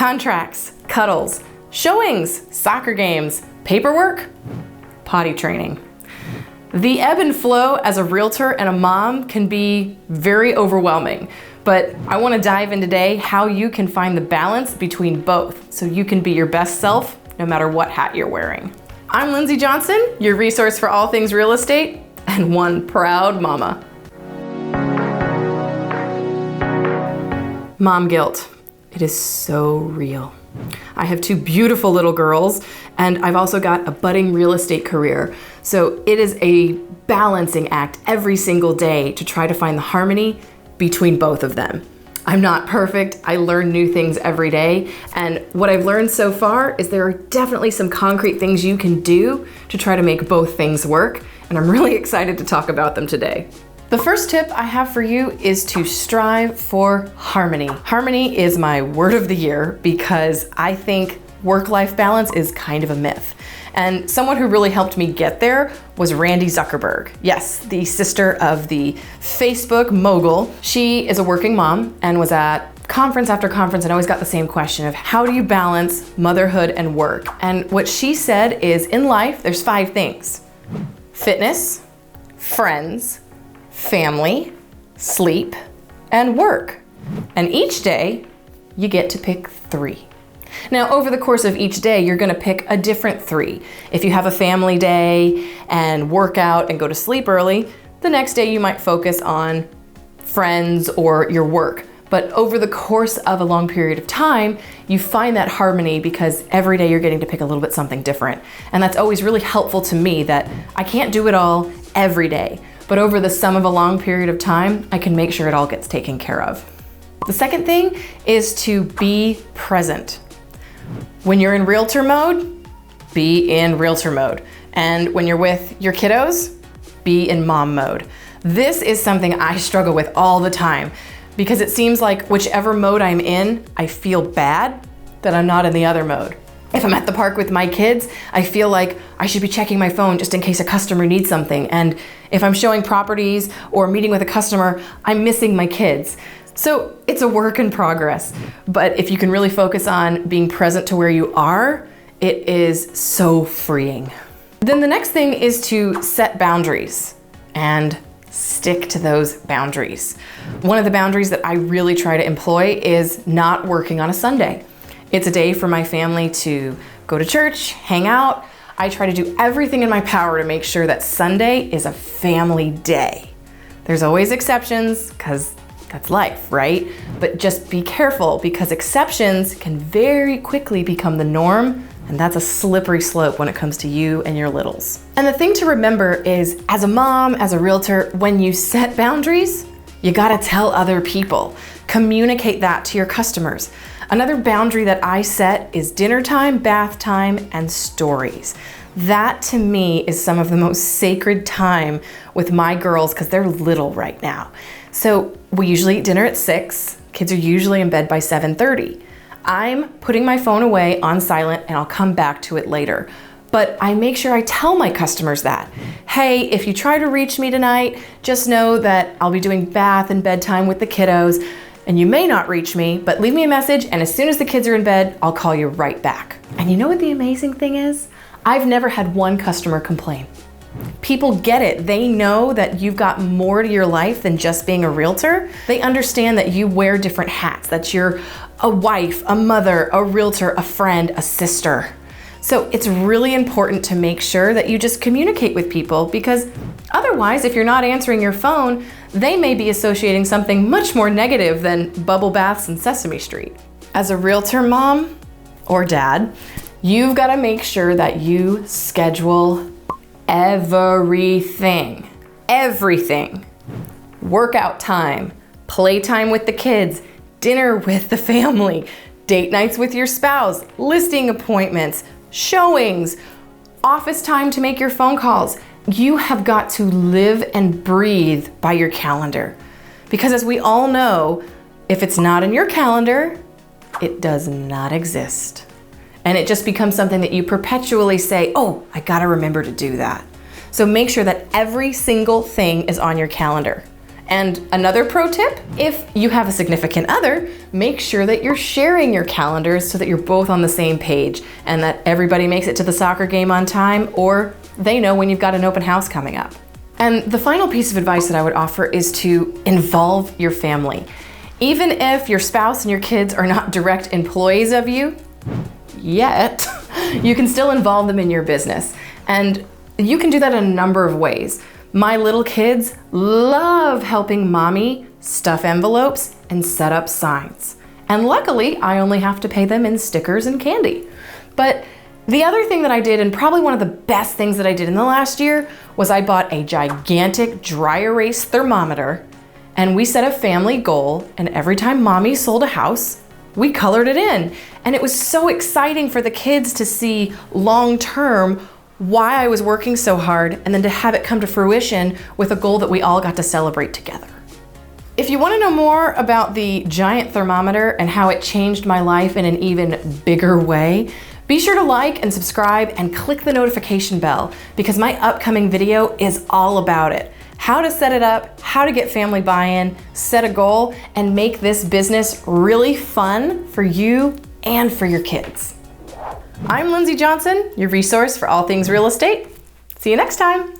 Contracts, cuddles, showings, soccer games, paperwork, potty training. The ebb and flow as a realtor and a mom can be very overwhelming, but I want to dive in today how you can find the balance between both so you can be your best self no matter what hat you're wearing. I'm Lindsey Johnson, your resource for all things real estate and one proud mama. Mom guilt. It is so real. I have two beautiful little girls, and I've also got a budding real estate career. So it is a balancing act every single day to try to find the harmony between both of them. I'm not perfect. I learn new things every day. And what I've learned so far is there are definitely some concrete things you can do to try to make both things work. And I'm really excited to talk about them today. The first tip I have for you is to strive for harmony. Harmony is my word of the year because I think work-life balance is kind of a myth. And someone who really helped me get there was Randy Zuckerberg. Yes, the sister of the Facebook mogul. She is a working mom and was at conference after conference and always got the same question of how do you balance motherhood and work? And what she said is in life, there's 5 things: fitness, friends, family, sleep, and work. And each day, you get to pick 3. Now, over the course of each day, you're gonna pick a different 3. If you have a family day and work out and go to sleep early, the next day you might focus on friends or your work. But over the course of a long period of time, you find that harmony because every day you're getting to pick a little bit something different. And that's always really helpful to me that I can't do it all every day. But over the sum of a long period of time, I can make sure it all gets taken care of. The second thing is to be present. When you're in realtor mode, be in realtor mode. And when you're with your kiddos, be in mom mode. This is something I struggle with all the time because it seems like whichever mode I'm in, I feel bad that I'm not in the other mode. If I'm at the park with my kids, I feel like I should be checking my phone just in case a customer needs something. And if I'm showing properties or meeting with a customer, I'm missing my kids. So it's a work in progress. But if you can really focus on being present to where you are, it is so freeing. Then the next thing is to set boundaries and stick to those boundaries. One of the boundaries that I really try to employ is not working on a Sunday. It's a day for my family to go to church, hang out. I try to do everything in my power to make sure that Sunday is a family day. There's always exceptions because that's life, right? But just be careful because exceptions can very quickly become the norm, and that's a slippery slope when it comes to you and your littles. And the thing to remember is, as a mom, as a realtor, when you set boundaries, you gotta tell other people. Communicate that to your customers. Another boundary that I set is dinner time, bath time, and stories. That to me is some of the most sacred time with my girls because they're little right now. So we usually eat dinner at 6. Kids are usually in bed by 7:30. I'm putting my phone away on silent and I'll come back to it later. But I make sure I tell my customers that, hey, if you try to reach me tonight, just know that I'll be doing bath and bedtime with the kiddos. And you may not reach me, but leave me a message, and as soon as the kids are in bed, I'll call you right back. And you know what the amazing thing is? I've never had one customer complain. People get it. They know that you've got more to your life than just being a realtor. They understand that you wear different hats, that you're a wife, a mother, a realtor, a friend, a sister. So it's really important to make sure that you just communicate with people because otherwise, if you're not answering your phone, they may be associating something much more negative than bubble baths and Sesame Street. As a realtor mom or dad, you've got to make sure that you schedule everything. Everything. Workout time, playtime with the kids, dinner with the family, date nights with your spouse, listing appointments, showings, office time to make your phone calls. You have got to live and breathe by your calendar. Because as we all know, if it's not in your calendar, it does not exist. And it just becomes something that you perpetually say, oh, I gotta remember to do that. So make sure that every single thing is on your calendar. And another pro tip, if you have a significant other, make sure that you're sharing your calendars so that you're both on the same page and that everybody makes it to the soccer game on time, or they know when you've got an open house coming up. And the final piece of advice that I would offer is to involve your family. Even if your spouse and your kids are not direct employees of you yet, you can still involve them in your business. And you can do that in a number of ways. My little kids love helping mommy stuff envelopes and set up signs. And luckily, I only have to pay them in stickers and candy. But the other thing that I did, and probably one of the best things that I did in the last year, was I bought a gigantic dry erase thermometer, and we set a family goal, and every time mommy sold a house, we colored it in. And it was so exciting for the kids to see long-term why I was working so hard, and then to have it come to fruition with a goal that we all got to celebrate together. If you want to know more about the giant thermometer and how it changed my life in an even bigger way, be sure to like and subscribe and click the notification bell, because my upcoming video is all about it. How to set it up, how to get family buy-in, set a goal, and make this business really fun for you and for your kids. I'm Lindsey Johnson, your resource for all things real estate. See you next time.